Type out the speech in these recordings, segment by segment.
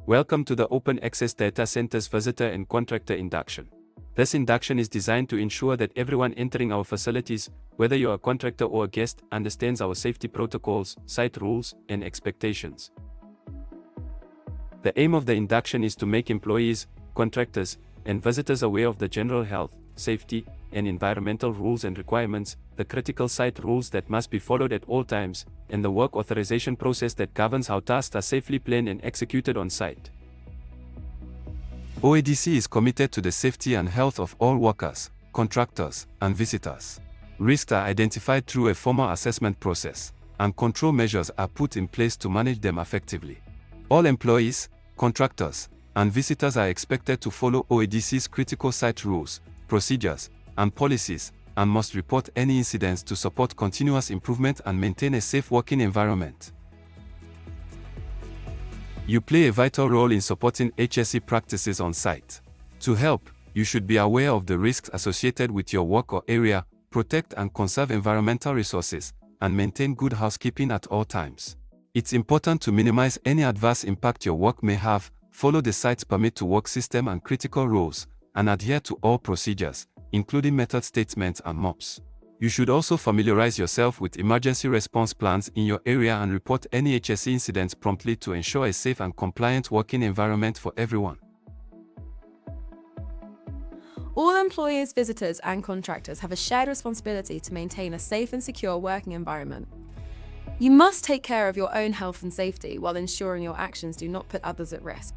Welcome to the Open Access Data Center's Visitor and Contractor Induction. This induction is designed to ensure that everyone entering our facilities, whether you're a contractor or a guest, understands our safety protocols, site rules, and expectations. The aim of the induction is to make employees, contractors, and visitors aware of the general health, safety, and environmental rules and requirements, the critical site rules that must be followed at all times, and the work authorization process that governs how tasks are safely planned and executed on site. OADC is committed to the safety and health of all workers, contractors, and visitors. Risks are identified through a formal assessment process, and control measures are put in place to manage them effectively. All employees, contractors, and visitors are expected to follow OADC's critical site rules, procedures, and policies, and must report any incidents to support continuous improvement and maintain a safe working environment. You play a vital role in supporting HSE practices on site. To help, you should be aware of the risks associated with your work or area, protect and conserve environmental resources, and maintain good housekeeping at all times. It's important to minimize any adverse impact your work may have, follow the site's permit to work system and critical rules, and adhere to all procedures, including method statements and MOPs. You should also familiarize yourself with emergency response plans in your area and report any HSE incidents promptly to ensure a safe and compliant working environment for everyone. All employees, visitors, and contractors have a shared responsibility to maintain a safe and secure working environment. You must take care of your own health and safety while ensuring your actions do not put others at risk.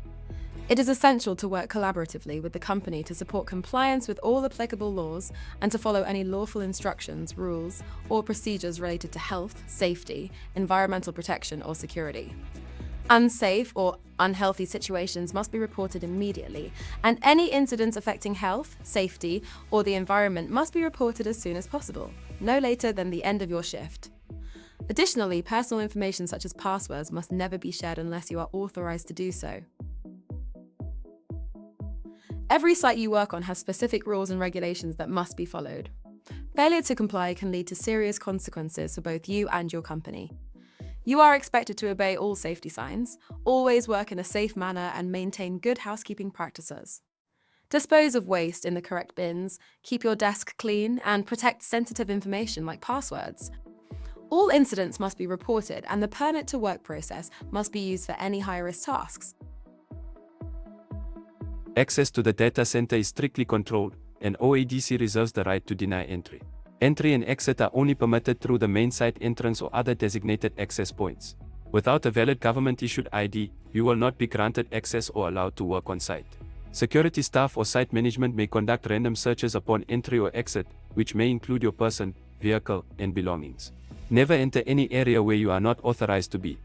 It is essential to work collaboratively with the company to support compliance with all applicable laws and to follow any lawful instructions, rules, or procedures related to health, safety, environmental protection, or security. Unsafe or unhealthy situations must be reported immediately, and any incidents affecting health, safety, or the environment must be reported as soon as possible, no later than the end of your shift. Additionally, personal information such as passwords must never be shared unless you are authorized to do so. Every site you work on has specific rules and regulations that must be followed. Failure to comply can lead to serious consequences for both you and your company. You are expected to obey all safety signs, always work in a safe manner, and maintain good housekeeping practices. Dispose of waste in the correct bins, keep your desk clean, and protect sensitive information like passwords. All incidents must be reported, and the permit to work process must be used for any high-risk tasks. Access to the data center is strictly controlled, and OADC reserves the right to deny entry. Entry and exit are only permitted through the main site entrance or other designated access points. Without a valid government-issued ID, you will not be granted access or allowed to work on site. Security staff or site management may conduct random searches upon entry or exit, which may include your person, vehicle, and belongings. Never enter any area where you are not authorized to be.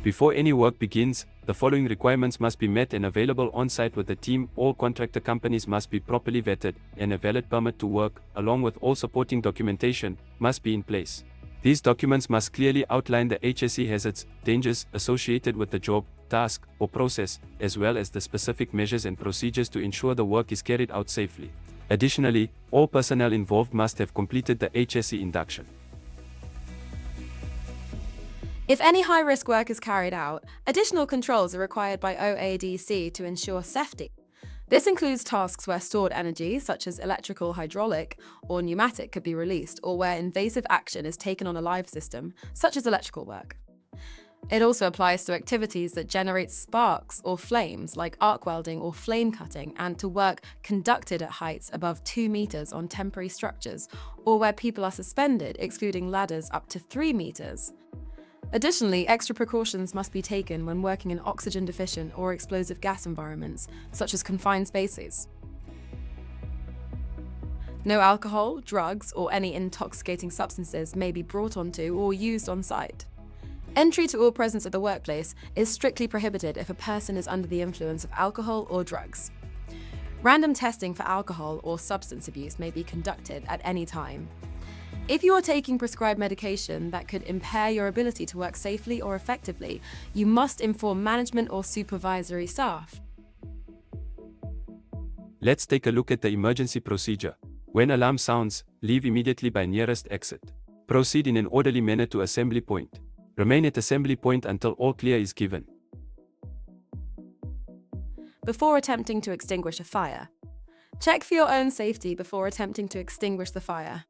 Before any work begins, the following requirements must be met and available on-site with the team. All contractor companies must be properly vetted, and a valid permit to work, along with all supporting documentation, must be in place. These documents must clearly outline the HSE hazards, dangers associated with the job, task, or process, as well as the specific measures and procedures to ensure the work is carried out safely. Additionally, all personnel involved must have completed the HSE induction. If any high-risk work is carried out, additional controls are required by OADC to ensure safety. This includes tasks where stored energy, such as electrical, hydraulic, or pneumatic, could be released, or where invasive action is taken on a live system, such as electrical work. It also applies to activities that generate sparks or flames, like arc welding or flame cutting, and to work conducted at heights above 2 meters on temporary structures, or where people are suspended, excluding ladders up to 3 meters. Additionally, extra precautions must be taken when working in oxygen-deficient or explosive gas environments, such as confined spaces. No alcohol, drugs, or any intoxicating substances may be brought onto or used on site. Entry to all presence at the workplace is strictly prohibited if a person is under the influence of alcohol or drugs. Random testing for alcohol or substance abuse may be conducted at any time. If you are taking prescribed medication that could impair your ability to work safely or effectively, you must inform management or supervisory staff. Let's take a look at the emergency procedure. When alarm sounds, leave immediately by nearest exit. Proceed in an orderly manner to assembly point. Remain at assembly point until all clear is given. before attempting to extinguish a fire. Check for your own safety before attempting to extinguish the fire.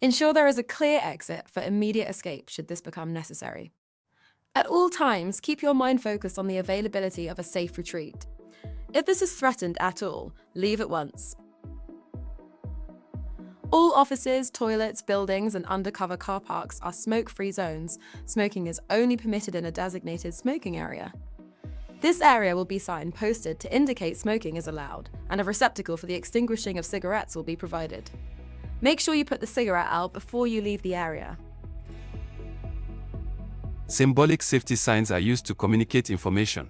Ensure there is a clear exit for immediate escape should this become necessary. At all times, keep your mind focused on the availability of a safe retreat. If this is threatened at all, leave at once. All offices, toilets, buildings, and undercover car parks are smoke-free zones. Smoking is only permitted in a designated smoking area. This area will be signposted to indicate smoking is allowed, and a receptacle for the extinguishing of cigarettes will be provided. Make sure you put the cigarette out before you leave the area. Symbolic safety signs are used to communicate information.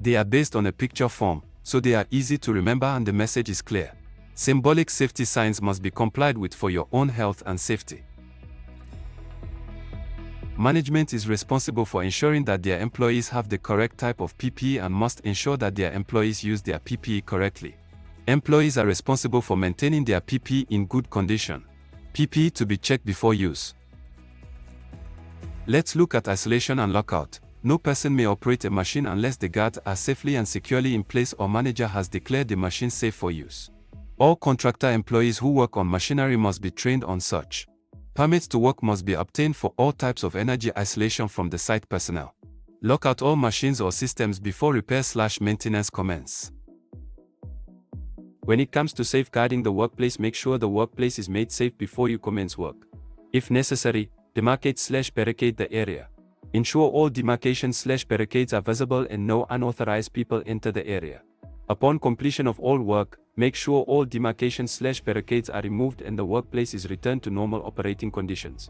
They are based on a picture form, so they are easy to remember and the message is clear. Symbolic safety signs must be complied with for your own health and safety. Management is responsible for ensuring that their employees have the correct type of PPE and must ensure that their employees use their PPE correctly. Employees are responsible for maintaining their PPE in good condition. PPE to be checked before use. Let's look at isolation and lockout. No person may operate a machine unless the guards are safely and securely in place or manager has declared the machine safe for use. All contractor employees who work on machinery must be trained on such. Permits to work must be obtained for all types of energy isolation from the site personnel. Lock out all machines or systems before repair/maintenance commence. When it comes to safeguarding the workplace, make sure the workplace is made safe before you commence work. If necessary, demarcate/barricade the area. Ensure all demarcations/barricades are visible and no unauthorized people enter the area. Upon completion of all work, make sure all demarcations/barricades are removed and the workplace is returned to normal operating conditions.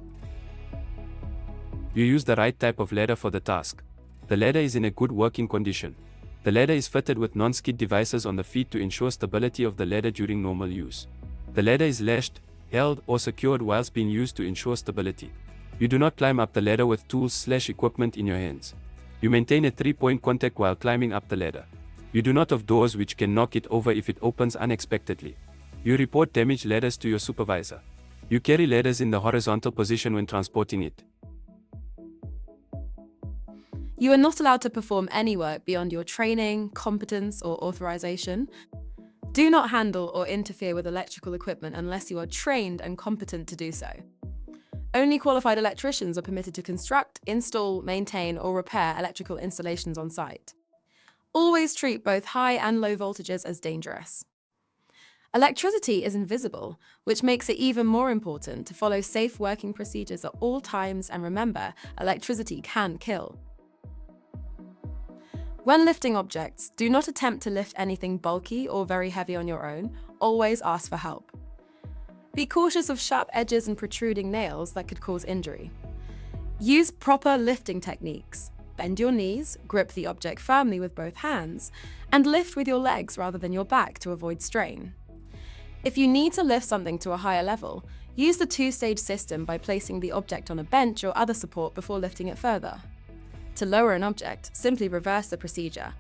You use the right type of ladder for the task. The ladder is in a good working condition. The ladder is fitted with non-skid devices on the feet to ensure stability of the ladder during normal use. The ladder is lashed, held, or secured whilst being used to ensure stability. You do not climb up the ladder with tools/equipment in your hands. You maintain a 3-point contact while climbing up the ladder. You do not have doors which can knock it over if it opens unexpectedly. You report damaged ladders to your supervisor. You carry ladders in the horizontal position when transporting it. You are not allowed to perform any work beyond your training, competence, or authorization. Do not handle or interfere with electrical equipment unless you are trained and competent to do so. Only qualified electricians are permitted to construct, install, maintain, or repair electrical installations on site. Always treat both high and low voltages as dangerous. Electricity is invisible, which makes it even more important to follow safe working procedures at all times, and remember, electricity can kill. When lifting objects, do not attempt to lift anything bulky or very heavy on your own. Always ask for help. Be cautious of sharp edges and protruding nails that could cause injury. Use proper lifting techniques. Bend your knees, grip the object firmly with both hands, and lift with your legs rather than your back to avoid strain. If you need to lift something to a higher level, use the 2-stage system by placing the object on a bench or other support before lifting it further. To lower an object, simply reverse the procedure.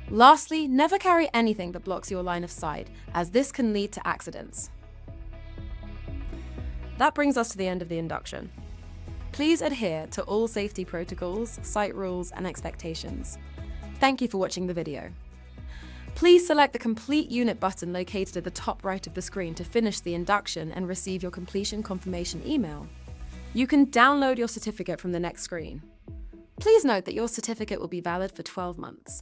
Lastly, never carry anything that blocks your line of sight, as this can lead to accidents. That brings us to the end of the induction. Please adhere to all safety protocols, site rules, and expectations. Thank you for watching the video. Please select the Complete Unit button located at the top right of the screen to finish the induction and receive your completion confirmation email. You can download your certificate from the next screen. Please note that your certificate will be valid for 12 months.